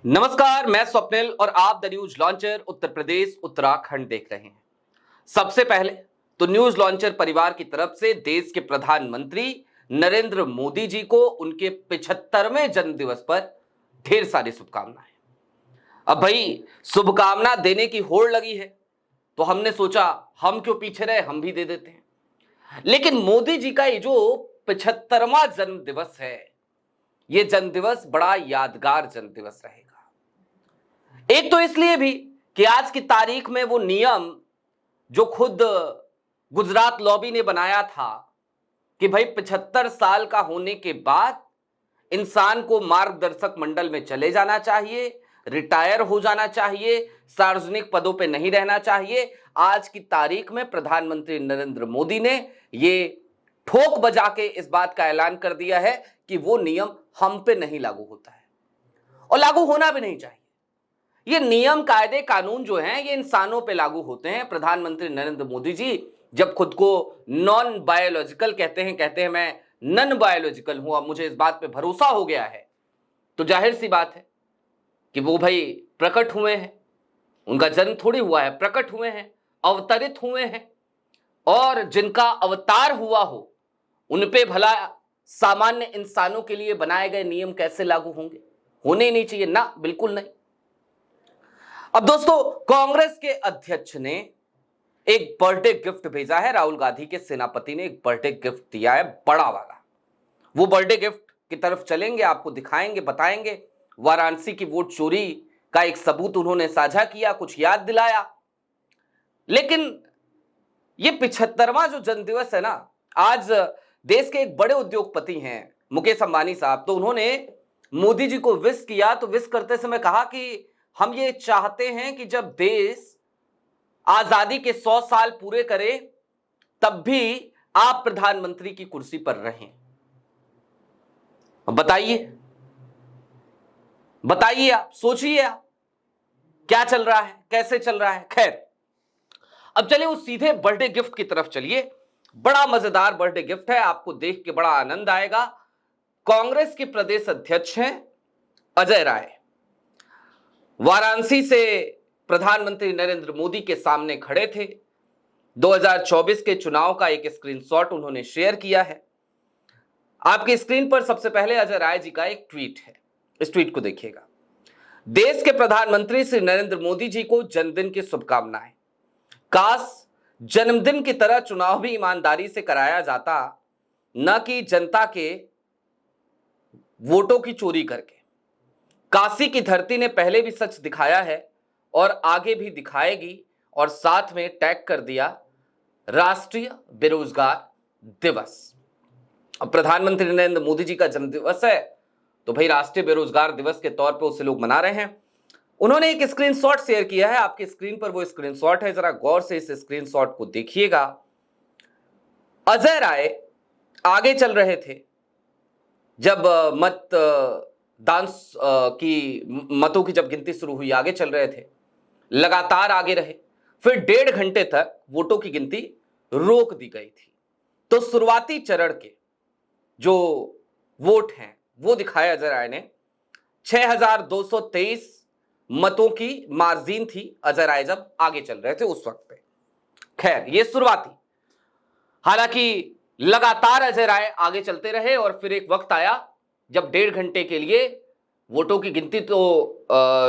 नमस्कार, मैं स्वप्निल और आप the news launcher Uttar Pradesh Uttarakhand देख रहे हैं। सबसे पहले तो न्यूज लॉन्चर परिवार की तरफ से देश के प्रधानमंत्री नरेंद्र मोदी जी को उनके 75वें जन्मदिवस पर ढेर सारी शुभकामनाएं। अब भाई शुभकामना देने की होड़ लगी है तो हमने सोचा हम क्यों पीछे रहे, हम भी दे देते हैं। लेकिन मोदी जी का ये जो 75वां जन्मदिवस है, ये जन्मदिवस बड़ा यादगार जन्मदिवस रहेगा। एक तो इसलिए भी कि आज की तारीख में वो नियम जो खुद गुजरात लॉबी ने बनाया था कि भाई 75 साल का होने के बाद इंसान को मार्गदर्शक मंडल में चले जाना चाहिए, रिटायर हो जाना चाहिए, सार्वजनिक पदों पे नहीं रहना चाहिए। आज की तारीख में प्रधानमंत्री नरेंद्र मोदी ने ये ठोक बजा के इस बात का ऐलान कर दिया है कि वो नियम हम पे नहीं लागू होता है और लागू होना भी नहीं चाहिए। ये नियम, कायदे, कानून जो हैं ये इंसानों पे लागू होते हैं। प्रधानमंत्री नरेंद्र मोदी जी जब खुद को नॉन बायोलॉजिकल कहते हैं मैं नन बायोलॉजिकल हूं, अब मुझे इस बात पे भरोसा हो गया है, तो जाहिर सी बात है कि वो भाई प्रकट हुए हैं। उनका जन्म थोड़ी हुआ है, प्रकट हुए हैं, अवतरित हुए हैं। और जिनका अवतार हुआ हो उन पे भला सामान्य इंसानों के लिए बनाए गए नियम कैसे लागू होंगे? होने ही नहीं चाहिए ना, बिल्कुल नहीं। अब दोस्तों, कांग्रेस के अध्यक्ष ने एक बर्थडे गिफ्ट भेजा है। राहुल गांधी के सेनापति ने एक बर्थडे गिफ्ट दिया है, बड़ा वाला। वो बर्थडे गिफ्ट की तरफ चलेंगे, आपको दिखाएंगे, बताएंगे। वाराणसी की वोट चोरी का एक सबूत उन्होंने साझा किया, कुछ याद दिलाया। लेकिन ये 75वां जो जन्मदिवस है ना, आज देश के एक बड़े उद्योगपति हैं मुकेश अंबानी साहब, तो उन्होंने मोदी जी को विश किया। तो विश करते समय कहा कि हम ये चाहते हैं कि जब देश आजादी के 100 साल पूरे करे तब भी आप प्रधानमंत्री की कुर्सी पर रहें। बताइए बताइए, आप सोचिए, आप क्या चल रहा है, कैसे चल रहा है। खैर, अब चलिए उस सीधे बर्थडे गिफ्ट की तरफ चलिए। बड़ा मजेदार बर्थडे गिफ्ट है, आपको देख के बड़ा आनंद आएगा। कांग्रेस के प्रदेश अध्यक्ष हैं अजय राय। वाराणसी से प्रधानमंत्री नरेंद्र मोदी के सामने खड़े थे। 2024 के चुनाव का एक स्क्रीनशॉट उन्होंने शेयर किया है। आपकी स्क्रीन पर सबसे पहले अजय राय जी का एक ट्वीट है, इस ट्वीट को देखिएगा। देश के प्रधानमंत्री श्री नरेंद्र मोदी जी को जन्मदिन की शुभकामनाएं। काश जन्मदिन की तरह चुनाव भी ईमानदारी से कराया जाता, न कि जनता के वोटों की चोरी करके। काशी की धरती ने पहले भी सच दिखाया है और आगे भी दिखाएगी। और साथ में टैग कर दिया राष्ट्रीय बेरोजगार दिवस। अब प्रधानमंत्री नरेंद्र मोदी जी का जन्मदिवस है तो भाई राष्ट्रीय बेरोजगार दिवस के तौर पे उसे लोग मना रहे हैं। उन्होंने एक स्क्रीनशॉट शेयर किया है, आपकी स्क्रीन पर वो स्क्रीनशॉट है, जरा गौर से इस स्क्रीनशॉट को देखिएगा। अजय राय आगे चल रहे थे जब मतों की जब गिनती शुरू हुई, आगे चल रहे थे, लगातार आगे रहे। फिर 1.5 घंटे तक वोटों की गिनती रोक दी गई थी। तो शुरुआती चरण के जो वोट हैं वो दिखाया अजय राय ने। 6223 मतों की मार्जिन थी अजय राय जब आगे चल रहे थे उस वक्त पे। खैर, ये शुरुआती, हालांकि लगातार अजय राय आगे चलते रहे और फिर एक वक्त आया जब 1.5 घंटे के लिए वोटों की गिनती तो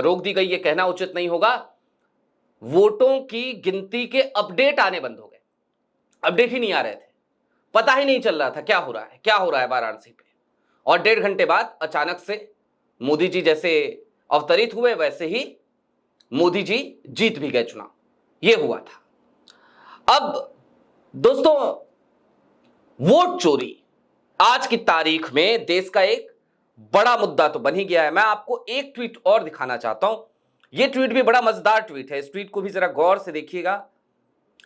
रोक दी गई, ये कहना उचित नहीं होगा। वोटों की गिनती के अपडेट आने बंद हो गए, अपडेट ही नहीं आ रहे थे, पता ही नहीं चल रहा था क्या हो रहा है वाराणसी पे। और 1.5 घंटे बाद अचानक से मोदी जी जैसे अवतरित हुए वैसे ही मोदी जी जीत भी गए चुनाव, ये हुआ था। अब दोस्तों, वोट चोरी आज की तारीख में देश का एक बड़ा मुद्दा तो बन ही गया है। मैं आपको एक ट्वीट और दिखाना चाहता हूं। यह ट्वीट भी बड़ा मजेदार ट्वीट है, इस ट्वीट को भी जरा गौर से देखिएगा।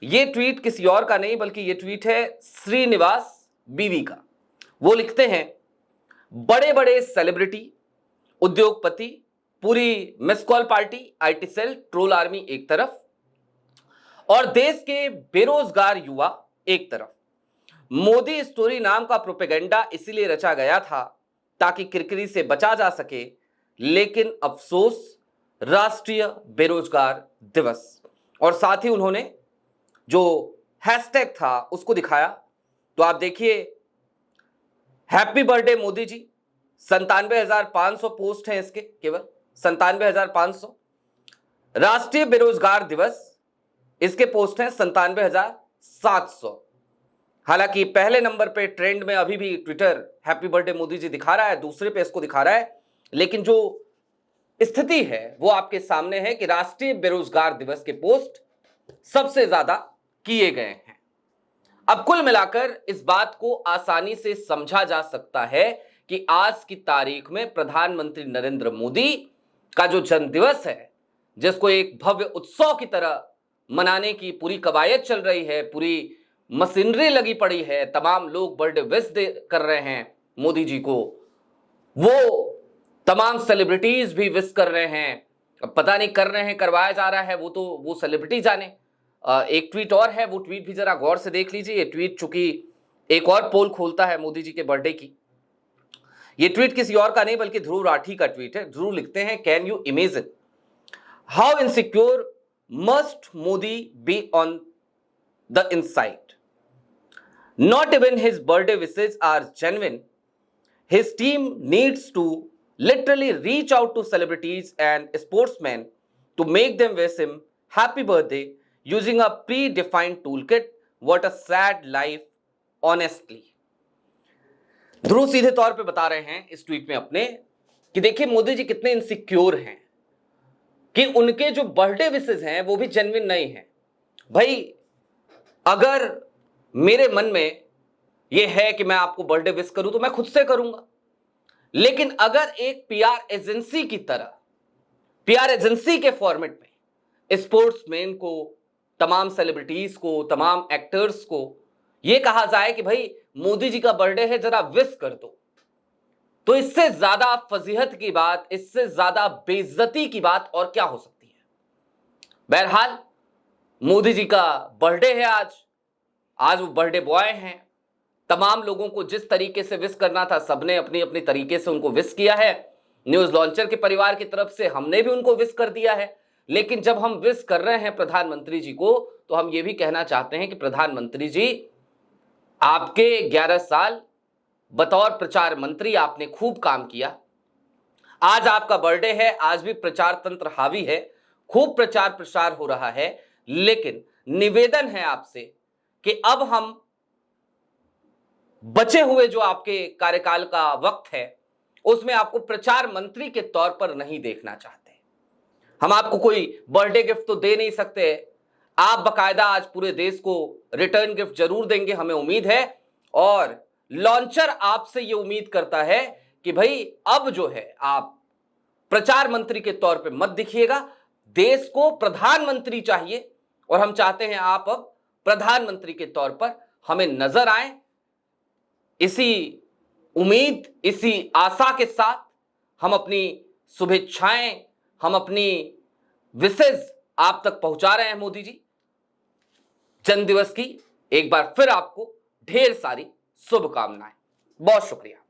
यह ट्वीट किसी और का नहीं बल्कि यह ट्वीट है श्रीनिवास बीवी का। वो लिखते हैं, बड़े बड़े सेलिब्रिटी, उद्योगपति, पूरी miss call party, IT cell, troll army एक तरफ और देश के बेरोजगार युवा एक तरफ। मोदी स्टोरी नाम का प्रोपेगेंडा इसीलिए रचा गया था ताकि किरकिरी से बचा जा सके, लेकिन अफसोस राष्ट्रीय बेरोजगार दिवस। और साथ ही उन्होंने जो हैशटैग था उसको दिखाया, तो आप देखिए, happy birthday Modi ji. 97,500 post हैं इसके, केवल 97,500। राष्ट्रीय बेरोजगार दिवस, इसके पोस्ट हैं 97,700। हालांकि पहले नंबर पे ट्रेंड में अभी भी Twitter happy birthday Modi ji दिखा रहा है, दूसरे पे इसको दिखा रहा है, लेकिन जो स्थिति है वो आपके सामने है कि राष्ट्रीय बेरोजगार दिवस के पोस्ट सबसे ज्यादा किए गए हैं। अब कुल मिलाकर इस बात को आसानी से समझा जा सकता है कि आज की तारीख में प्रधानमंत्री नरेंद्र मोदी का जो जन्मदिवस है, जिसको एक भव्य उत्सव की तरह मनाने की पूरी कवायद चल रही है, पूरी मशीनरी लगी पड़ी है, तमाम लोग बर्थडे विश कर रहे हैं मोदी जी को, वो तमाम सेलिब्रिटीज भी विश कर रहे हैं। अब पता नहीं कर रहे हैं, करवाया जा रहा है, वो सेलिब्रिटी जाने। एक ट्वीट और है, वो ट्वीट भी जरा गौर से देख लीजिए। ये ट्वीट चूंकि एक और पोल खोलता है मोदी जी के बर्थडे की। ये ट्वीट किसी और का नहीं बल्कि ध्रुव राठी का ट्वीट है। ध्रुव लिखते हैं, can you imagine how insecure must Modi be on the inside? Not even his birthday wishes are genuine. His team needs to literally reach out to celebrities and sportsmen to make them wish him happy birthday using a predefined toolkit. What a sad life, honestly. ध्रुव सीधे तौर पे बता रहे हैं इस tweet में अपने कि देखिए मोदी जी कितने इनसिक्योर हैं कि उनके जो बर्थडे विशेस हैं वो भी जेन्युइन नहीं है। भाई, अगर मेरे मन में ये है कि मैं आपको बर्थडे विश करूं तो मैं खुद से करूंगा, लेकिन अगर एक पीआर एजेंसी की तरह, पीआर एजेंसी के फॉर्मेट में स्पोर्ट्समैन को, तमाम सेलिब्रिटीज को, तमाम एक्टर्स को यह कहा जाए कि भाई मोदी जी का बर्थडे है, जरा विश कर दो, तो इससे ज्यादा फजीहत की बात, इससे ज्यादा बेइज्जती की बात और क्या हो सकती है। बहरहाल मोदी जी का बर्थडे है आज वो बर्थडे बॉय हैं। तमाम लोगों को जिस तरीके से विश करना था सबने अपनी अपनी तरीके से उनको विश किया है। न्यूज लॉन्चर के परिवार की तरफ से हमने भी उनको विश कर दिया है। लेकिन जब हम विश कर रहे हैं प्रधानमंत्री जी को, तो हम ये भी कहना चाहते हैं कि प्रधानमंत्री जी, आपके 11 साल बतौर प्रचार मंत्री आपने खूब काम किया। आज आपका बर्थडे है, आज भी प्रचार तंत्र हावी है, खूब प्रचार प्रसार हो रहा है, लेकिन निवेदन है आपसे कि अब हम बचे हुए जो आपके कार्यकाल का वक्त है उसमें आपको प्रचार मंत्री के तौर पर नहीं देखना चाहते। हम आपको कोई बर्थडे गिफ्ट तो दे नहीं सकते, आप बकायदा आज पूरे देश को रिटर्न गिफ्ट जरूर देंगे, हमें उम्मीद है। और लॉन्चर आपसे यह उम्मीद करता है कि भाई अब जो है आप प्रचार मंत्री के तौर पे मत दिखिएगा, देश को प्रधानमंत्री चाहिए और हम चाहते हैं आप अब प्रधानमंत्री के तौर पर हमें नजर आए। इसी उम्मीद, इसी आशा के साथ हम अपनी शुभेच्छाएं, हम अपनी विशेष आप तक पहुंचा रहे हैं मोदी जी। जन्मदिवस की एक बार फिर आपको ढेर सारी शुभकामनाएं। बहुत शुक्रिया।